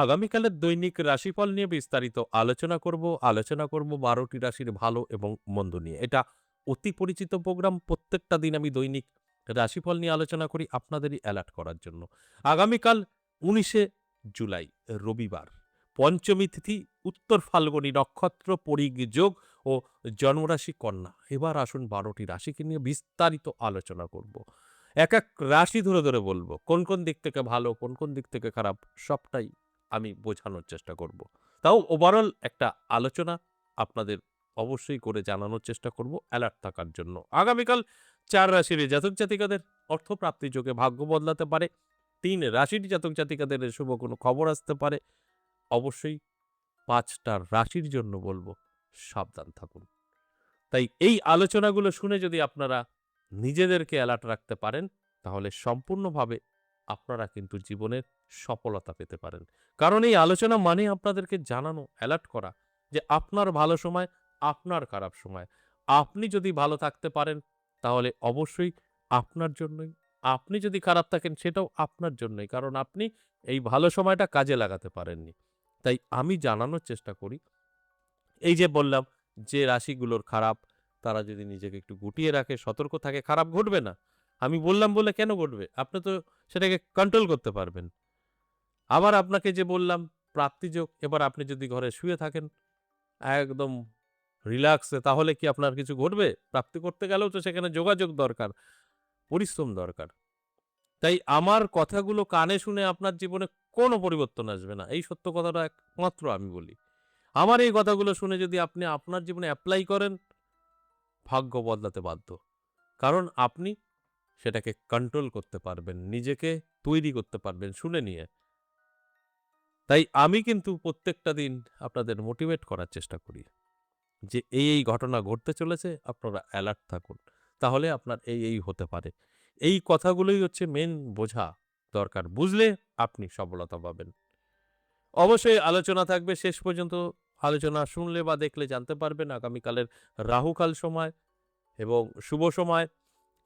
আগামীকালের দৈনিক রাশিফল নিয়ে বিস্তারিত আলোচনা করব ১২টি রাশির ভালো এবং মন্দ নিয়ে। এটা অতি পরিচিত প্রোগ্রাম। প্রত্যেকটা দিন আমি দৈনিক রাশিফল নিয়ে আলোচনা করি আপনাদেরই অ্যালার্ট করার জন্য। আগামীকাল ১৯শে জুলাই রবিবার। পঞ্চমী তিথি, উত্তর ফাল্গুনী নক্ষত্র, পরিগ যোগ ও জন্মরাশি কন্যা। এবার আসুন ১২টি রাশিকে নিয়ে বিস্তারিত আলোচনা করব। এক রাশি ধরে বলব। কোন দিক থেকে ভালো, কোন দিক থেকে খারাপ সবটাই আমি বোঝানোর চেষ্টা করব। তাও ওভারঅল একটা আলোচনা আপনাদের অবশ্যই করে জানানোর চেষ্টা করব অ্যালার্ট থাকার জন্য। আগামীকাল ৪ রাশির জাতক-জাতিকাদের অর্থপ্রাপ্তি যোগে ভাগ্য বদলাতে পারে। ৩ রাশির জাতক-জাতিকাদের শুভ কোনো খবর আসতে পারে। অবশ্যই ৫ টা রাশির জন্য বলব সাবধান থাকুন। তাই এই আলোচনাগুলো শুনে যদি আপনারা নিজেদেরকে অ্যালার্ট রাখতে পারেন, তাহলে সম্পূর্ণভাবে আপনারা কিন্তু জীবনের সফলতা পেতে পারেন। কারণ এই আলোচনা মানে আপনাদেরকে জানানো, অ্যালার্ট করা যে আপনার ভালো সময়, আপনার খারাপ সময়। আপনি যদি ভালো থাকতে পারেন, তাহলে অবশ্যই আপনার জন্যই। আপনি যদি খারাপ থাকেন, সেটাও আপনার জন্যই। কারণ আপনি এই ভালো সময়টা কাজে লাগাতে পারেননি। তাই আমি জানানোর চেষ্টা করি এই যে বললাম যে রাশিগুলোর খারাপ, তারা যদি নিজেকে একটু গুটিয়ে রাখে, সতর্ক থাকে, খারাপ ঘটবে না। আমি বললাম বলে কেন ঘটবে? আপনি তো সেটাকে কন্ট্রোল করতে পারবেন। আবার আপনাকে যে বললাম প্রাপ্তিযোগ, এবার আপনি যদি ঘরে শুয়ে থাকেন একদম রিল্যাক্সে, তাহলে কি আপনার কিছু ঘটবে? প্রাপ্তি করতে গেলেও তো সেখানে যোগাযোগ দরকার, পরিশ্রম দরকার। তাই আমার কথাগুলো কানে শুনে আপনার জীবনে কোনো পরিবর্তন আসবে না। এই সত্য কথাটা একমাত্র আমি বলি। আমার এই কথাগুলো শুনে যদি আপনি আপনার জীবনে এপ্লাই করেন, ভাগ্য বদলাতে বাধ্য। কারণ আপনি সেটাকে কন্ট্রোল করতে পারবেন, নিজেকে তৈরি করতে পারবেন শুনে নিয়ে। তাই আমি কিন্তু প্রত্যেকটা দিন আপনাদের মোটিভেট করার চেষ্টা করি যে এই ঘটনা ঘটতে চলেছে, আপনারা অ্যালার্ট থাকুন। তাহলে আপনার এই হতে পারে। এই কথাগুলোই হচ্ছে মেইন বোঝা দরকার। বুঝলে আপনি সফলতা পাবেন। অবশ্যই আলোচনা থাকবে শেষ পর্যন্ত। আলোচনা শুনলে বা দেখলে জানতে পারবেন আগামীকালের রাহুকাল সময় এবং শুভ সময়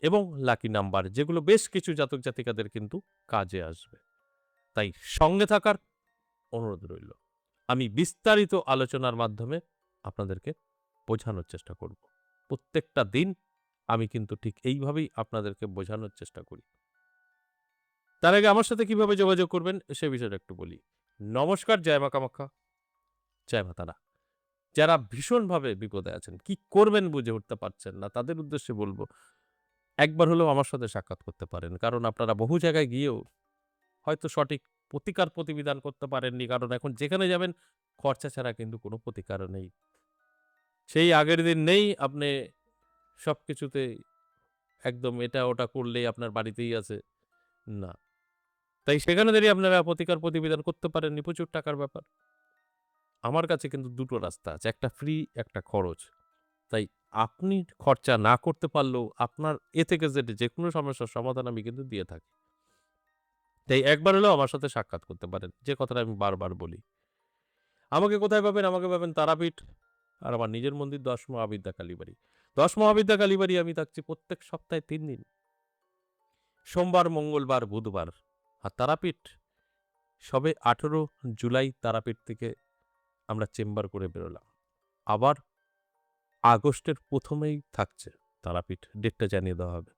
এবং লাকি নাম্বার, যেগুলো বেশ কিছু জাতক জাতিকাদের কিন্তু কাজে আসবে। তাই সঙ্গে থাকার অনুরোধ রইল। আমি বিস্তারিত আলোচনার মাধ্যমে আপনাদেরকে বোঝানোর চেষ্টা করব। প্রত্যেকটা দিন আমি কিন্তু ঠিক এইভাবেই আপনাদেরকে বোঝানোর চেষ্টা করি। তার আগে আমার সাথে কিভাবে যোগাযোগ করবেন সে বিষয়টা একটু বলি। নমস্কার, জয় মা কামাখ্যা, জয় মা তারা। যারা ভীষণভাবে বিপদে আছেন, কি করবেন বুঝে উঠতে পারছেন না, তাদের উদ্দেশ্যে বলব, একবার হলেও আমার সাথে সাক্ষাৎ করতে পারেন। কারণ আপনারা বহু জায়গায় গিয়েও হয়তো সঠিক প্রতিকার প্রতিবিধান করতে পারেননি। কারণ এখন যেখানে যাবেন খরচা ছাড়া কিন্তু কোনো প্রতিকারও নেই। সেই আগের দিন নেই আপনি সবকিছুতেই একদম এটা ওটা করলেই আপনার বাড়িতেই আছে। না। তাই সেখানে দাঁড়িয়ে আপনারা প্রতিকার প্রতিবিধান করতে পারেননি, প্রচুর টাকার ব্যাপার। আমার কাছে কিন্তু ২ টো রাস্তা আছে। একটা ফ্রি, একটা খরচ। তাই আপনি খরচা না করতে পারলেও আপনার এ থেকে জেডে যেকোনো সমস্যার সমাধান আমি কিন্তু দিয়ে থাকি। তাই একবার হলেও আমার সাথে সাক্ষাৎ করতে পারেন। যে কথাটা আমি বারবার বলি। আমাকে কোথায় পাবেন? আমাকে পাবেন তারাপীঠ আর আমার নিজের মন্দির ১০ মহাবিদ্যা কালীবাড়ি। ১০ মহাবিদ্যা কালীবাড়ি আমি থাকছি প্রত্যেক সপ্তাহে ৩ দিন। সোমবার, মঙ্গলবার, বুধবার। আর তারাপীঠ সবে ১৮ জুলাই তারাপীঠ থেকে আমরা চেম্বার করে বেরোলাম। আবার আগস্টের ১ম এই থাকছে তারাপীঠ। ডেটটা জানিয়ে দেওয়া হবে।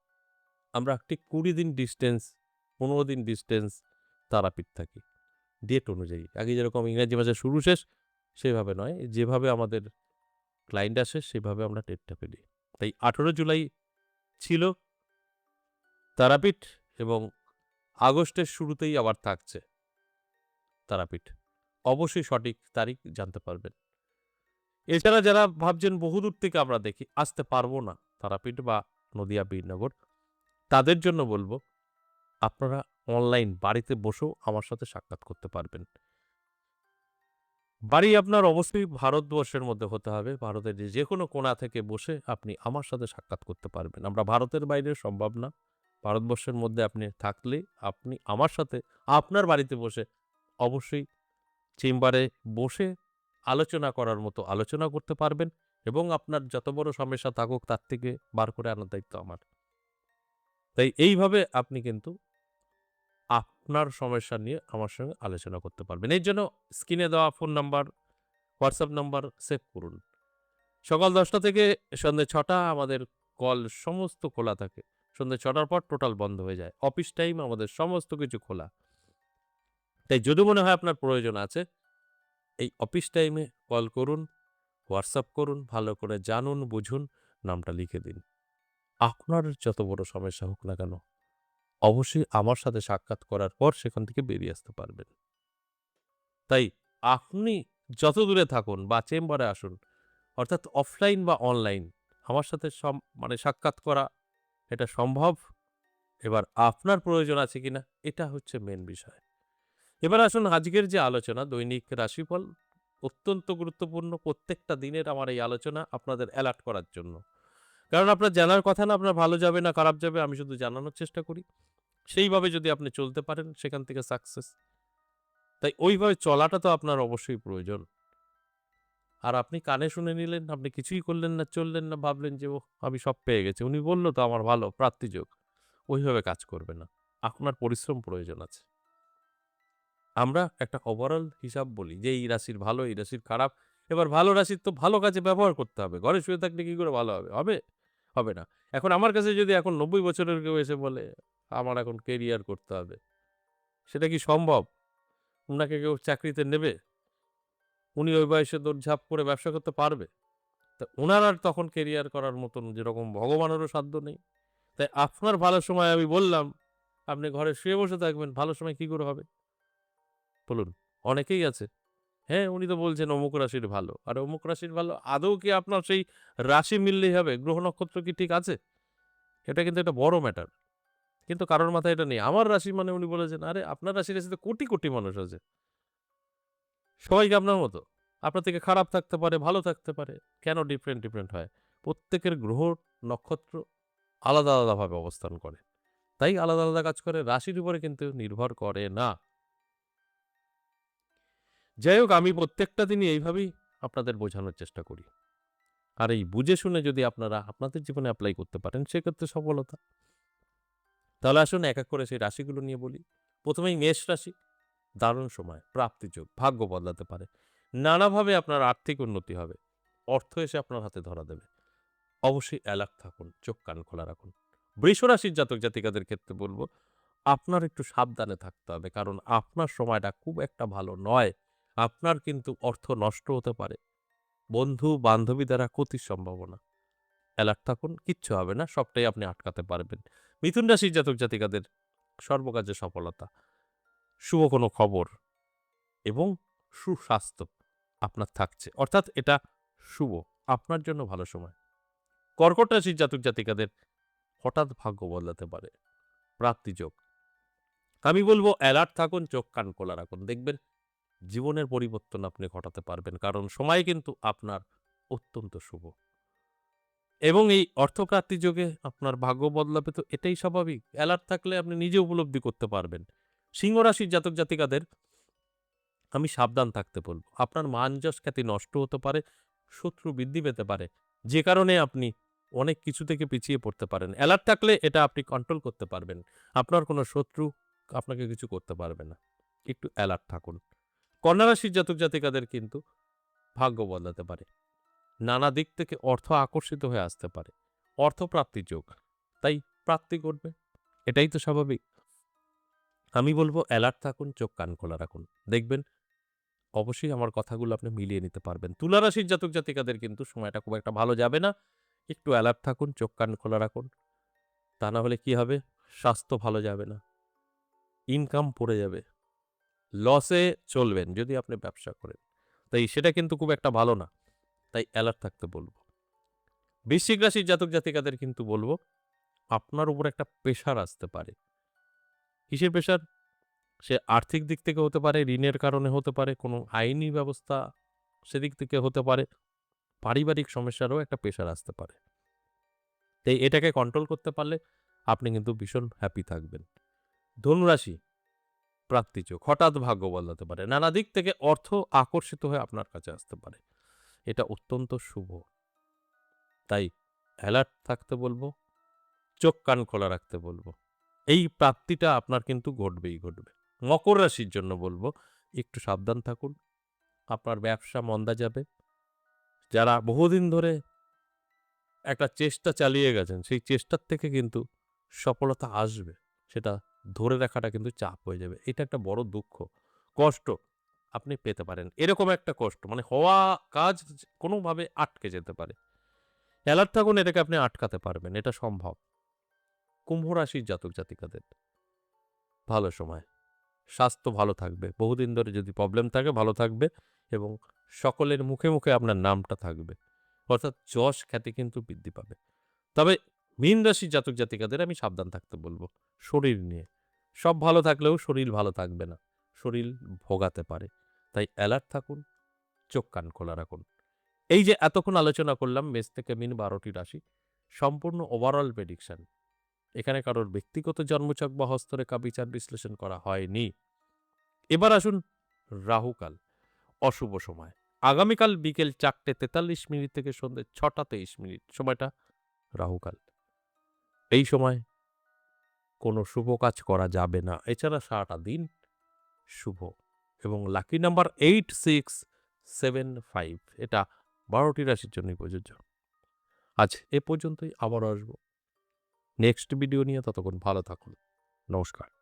আমরা ঠিক ২০ দিন ডিসট্যান্স, ১৫ দিন ডিসট্যান্স তারাপীঠ থাকি। ডেট অনুযায়ী। আগে যেরকম ইংরেজি মাসের শুরু শেষ সেভাবে নয়। যেভাবে আমাদের ক্লায়েন্ট আসে সেভাবে আমরা ডেটটা ফেলি। তাই ১৮ জুলাই ছিল তারাপীঠ এবং আগস্টের শুরুতেই আবার থাকছে তারাপীঠ। অবশ্যই সঠিক তারিখ জানতে পারবেন। এছাড়া যারা ভাবছেন বহুদূর থেকে আমরা দেখি, আসতে পারবো না তারাপীঠ বা নদিয়া বীরনগর, তাদের জন্য বলব আপনারা অনলাইন বাড়িতে বসেও আমার সাথে সাক্ষাৎ করতে পারবেন। বাড়ি আপনার অবশ্যই ভারতবর্ষের মধ্যে হতে হবে। ভারতের যেকোনো কোণা থেকে বসে আপনি আমার সাথে সাক্ষাৎ করতে পারবেন। আমরা ভারতের বাইরে সম্ভব না। ভারতবর্ষের মধ্যে আপনি থাকলে আপনি আমার সাথে আপনার বাড়িতে বসে অবশ্যই চেম্বারে বসে আলোচনা করার মতো আলোচনা করতে পারবেন এবং আপনার যত বড় সমস্যা থাকুক তার থেকে বার করে আনার দায়িত্ব আমার। তাই এইভাবে আপনি কিন্তু আপনার সমস্যা নিয়ে আমার সঙ্গে আলোচনা করতে পারবেন। এর জন্য স্ক্রিনে দেওয়া phone number, WhatsApp number save করুন। সকাল ১০টা থেকে সন্ধ্যে ৬টা আমাদের কল সমস্ত খোলা থাকে। সন্ধ্যে ৬টার পর টোটাল বন্ধ হয়ে যায়। অফিস টাইম আমাদের সমস্ত কিছু খোলা। তাই যদি মনে হয় আপনার প্রয়োজন আছে, এই অফিস টাইমে কল করুন, হোয়াটসঅ্যাপ করুন, ভালো করে জানুন, বুঝুন, নামটা লিখে দিন। আপনার যত বড় সমস্যা হোক না কেন, অবশ্যই আমার সাথে সাক্ষাৎ করার পর সেখান থেকে বেরিয়ে আসতে পারবেন। তাই আপনি যত দূরে থাকুন বা চেম্বারে আসুন, অর্থাৎ অফলাইন বা অনলাইন আমার সাথে সাক্ষাৎ করা এটা সম্ভব। এবার আপনার প্রয়োজন আছে কিনা এটা হচ্ছে মেন বিষয়। এবার আসুন আজকের যে আলোচনা দৈনিক রাশিফল অত্যন্ত গুরুত্বপূর্ণ। প্রত্যেকটা দিনের আমার এই আলোচনা আপনাদের অ্যালার্ট করার জন্য। কারণ আপনার জানার কথা না আপনার ভালো যাবে না খারাপ যাবে আমি শুধু জানানোর চেষ্টা করি। সেইভাবে যদি আপনি চলতে পারেন সেখান থেকে সাকসেস। তাই ওইভাবে চলাটা তো আপনার অবশ্যই প্রয়োজন। আর আপনি কানে শুনে নিলেন, আপনি কিছুই করলেন না, চললেন না, ভাবলেন যে ওহ! আমি সব পেয়ে গেছি। উনি বলল তো আমার ভালো প্রাপ্তিযোগ। ওইভাবে কাজ করবে না। আপনার পরিশ্রম প্রয়োজন আছে। আমরা একটা ওভারঅল হিসাব বলি যে এই রাশির ভালো, এই রাশির খারাপ। এবার ভালো রাশির তো ভালো কাজে ব্যবহার করতে হবে। ঘরে শুয়ে থাকলে কি করে ভালো হবে? হবে? হবে না। এখন আমার কাছে যদি এখন ৯০ বছরের কেউ এসে বলে, আমার এখন কেরিয়ার করতে হবে। সেটা কি সম্ভব? উনাকে কেউ চাকরিতে নেবে? উনি ওই বয়সে দৌড়ঝাঁপ করে ব্যবসা করতে পারবে? তা উনার আর তখন কেরিয়ার করার মতন যেরকম ভগবানেরও সাধ্য নেই। তাই আপনার ভালো সময় আমি বললাম, আপনি ঘরে শুয়ে বসে থাকবেন, ভালো সময় কি করে হবে? বলুন। অনেকেই আছে। হ্যাঁ, উনি তো বলছেন অমুক রাশির ভালো। আর অমুক রাশির ভালো আদৌ কি আপনার সেই রাশি মিললেই হবে? গ্রহ নক্ষত্র কি ঠিক আছে? এটা কিন্তু একটা বড় ম্যাটার। কিন্তু কারোর মাথায় এটা নেই। আমার রাশি মানে উনি বলেছেন, আরে আপনার রাশিতে কোটি, কোটি মানুষ আছে। সবাই কি আপনার মতো? আপনার থেকে খারাপ থাকতে পারে, ভালো থাকতে পারে। কেন ডিফারেন্ট, ডিফারেন্ট হয়? প্রত্যেকের গ্রহ, নক্ষত্র আলাদা, আলাদাভাবে অবস্থান করে। তাই আলাদা, আলাদা কাজ করে। রাশির উপরে কিন্তু নির্ভর করে না। যাই হোক আমি প্রত্যেকটা দিনই এইভাবেই আপনাদের বোঝানোর চেষ্টা করি। আর এই বুঝে শুনে যদি আপনারা আপনাদের জীবনে এপ্লাই করতে পারেন সেক্ষেত্রে সফলতা। তাহলে আসুন এক, এক করে সেই রাশিগুলো নিয়ে বলি। ১ম এই মেষ রাশি, দারুণ সময়, প্রাপ্তিযোগ, ভাগ্য বদলাতে পারে। নানাভাবে আপনার আর্থিক উন্নতি হবে। অর্থ এসে আপনার হাতে ধরা দেবে। অবশ্যই অ্যালার্ট থাকুন, চোখ কান খোলা রাখুন। বৃষ রাশির জাতক জাতিকাদের ক্ষেত্রে বলব, আপনার একটু সাবধানে থাকতে হবে। কারণ আপনার সময়টা খুব একটা ভালো নয়। আপনার কিন্তু অর্থ নষ্ট হতে পারে। বন্ধু-বান্ধবী দ্বারা ক্ষতির সম্ভাবনা। অ্যালার্ট থাকুন, কিচ্ছু হবে না। সবটাই আপনি আটকাতে পারবেন। মিথুন রাশির জাতক জাতিকাদের সর্বকাজে সফলতা, শুভ কোনো খবর এবং সুস্বাস্থ্য আপনার থাকছে। অর্থাৎ এটা শুভ। আপনার জন্য ভালো সময়। কর্কট রাশির জাতক জাতিকাদের হঠাৎ ভাগ্য বদলাতে পারে। প্রাপ্তিযোগ। আমি বলব অ্যালার্ট থাকুন, চোখ কান খোলা রাখুন। দেখবেন জীবনের পরিবর্তন আপনি ঘটাতে পারবেন। কারণ সময় কিন্তু আপনার অত্যন্ত শুভ। এবং এই অর্থপ্রাপ্তি যোগে আপনার ভাগ্য বদলাবে তো এটাই স্বাভাবিক। অ্যালার্ট থাকলে আপনি নিজে উপলব্ধি করতে পারবেন। সিংহ রাশির জাতক জাতিকাদের আমি সাবধান থাকতে বলব। আপনার মান যশ খ্যাতি নষ্ট হতে পারে, শত্রু বৃদ্ধি পেতে পারে। যে কারণে আপনি অনেক কিছু থেকে পিছিয়ে পড়তে পারেন। অ্যালার্ট থাকলে এটা আপনি কন্ট্রোল করতে পারবেন। আপনার কোনো শত্রু আপনাকে কিছু করতে পারবে না। একটু অ্যালার্ট থাকুন। কন্যা রাশির জাতক জাতিকাদের কিন্তু ভাগ্য বদলাতে পারে। নানা দিক থেকে অর্থ আকর্ষিত হয়ে আসতে পারে। অর্থপ্রাপ্তির যোগ। তাই প্রাপ্তি ঘটবে। এটাই তো স্বাভাবিক। আমি বলব অ্যালার্ট থাকুন, চোখ কান খোলা রাখুন। দেখবেন অবশ্যই আমার কথাগুলো আপনি মিলিয়ে নিতে পারবেন। তুলা রাশির জাতক জাতিকাদের কিন্তু সময়টা খুব একটা ভালো যাবে না। একটু অ্যালার্ট থাকুন, চোখ কান খোলা রাখুন। তা না হলে কি হবে? স্বাস্থ্য ভালো যাবে না। ইনকাম পড়ে যাবে। লসে চলবেন যদি আপনি ব্যবসা করেন। তাই সেটা কিন্তু খুব একটা ভালো না। তাই অ্যালার্ট থাকতে বলব। বৃশ্চিক রাশির জাতক জাতিকাদের কিন্তু বলব আপনার উপর একটা প্রেশার আসতে পারে। কিসের প্রেশার? সে আর্থিক দিক থেকে হতে পারে, ঋণের কারণে হতে পারে, কোনো আইনি ব্যবস্থা সেদিক থেকে হতে পারে, পারিবারিক সমস্যারও একটা প্রেশার আসতে পারে। তাই এটাকে কন্ট্রোল করতে পারলে আপনি কিন্তু ভীষণ হ্যাপি থাকবেন। ধনুরাশি, প্রাপ্তিযোগ, হঠাৎ ভাগ্য বদলাতে পারে। নানা দিক থেকে অর্থ আকর্ষিত হয়ে আপনার কাছে আসতে পারে। এটা অত্যন্ত শুভ। তাই অ্যালার্ট থাকতে বলব, চোখ কান খোলা রাখতে বলব। এই প্রাপ্তিটা আপনার কিন্তু ঘটবেই ঘটবে। মকর রাশির জন্য বলব একটু সাবধান থাকুন। আপনার ব্যবসা মন্দা যাবে। যারা বহুদিন ধরে একটা চেষ্টা চালিয়ে গেছেন, সেই চেষ্টার থেকে কিন্তু সফলতা আসবে। সেটা ধরে রাখাটা কিন্তু চাপ হয়ে যাবে। এটা একটা বড় দুঃখ, কষ্ট আপনি পেতে পারেন। এরকম একটা কষ্ট মানে হওয়া কাজ কোনোভাবে আটকে যেতে পারে। অ্যালার্ট থাকুন, এটাকে আপনি আটকাতে পারবেন। এটা সম্ভব। কুম্ভ রাশির জাতক জাতিকাদের ভালো সময়। স্বাস্থ্য ভালো থাকবে। বহুদিন ধরে যদি প্রবলেম থাকে ভালো থাকবে এবং সকলের মুখে, মুখে আপনার নামটা থাকবে। অর্থাৎ যশ খ্যাতি কিন্তু বৃদ্ধি পাবে। তবে মীন রাশির জাতক জাতিকাদের আমি সাবধান থাকতে বলব শরীর নিয়ে। সব ভালো থাকলেও শরীর ভালো থাকবে না। শরীর ভোগাতে পারে। তাই অ্যালার্ট থাকুন, চোখ কান খোলা রাখুন। এই যে এতক্ষণ আলোচনা করলাম মেষ থেকে মীন ১২টি রাশি, সম্পূর্ণ ওভারঅল প্রেডিকশন। এখানে কারোর ব্যক্তিগত জন্মছক বা হস্তরেখা বিচার বিশ্লেষণ করা হয়নি। এবার আসুন রাহুকাল, অশুভ সময়। আগামীকাল বিকেল ৪:৪৩ থেকে সন্ধ্যে ৬:২৩ সময়টা রাহুকাল। এই সময় কোনো শুভ কাজ করা যাবে না। এছাড়া সারাটা দিন শুভ এবং লাকি নাম্বার 8675 এটা ১২টি রাশির জন্যই প্রযোজ্য। আজ এ পর্যন্তই, আবারও আসবো নেক্সট ভিডিও নিয়ে। ততক্ষণ ভালো থাকুন। নমস্কার।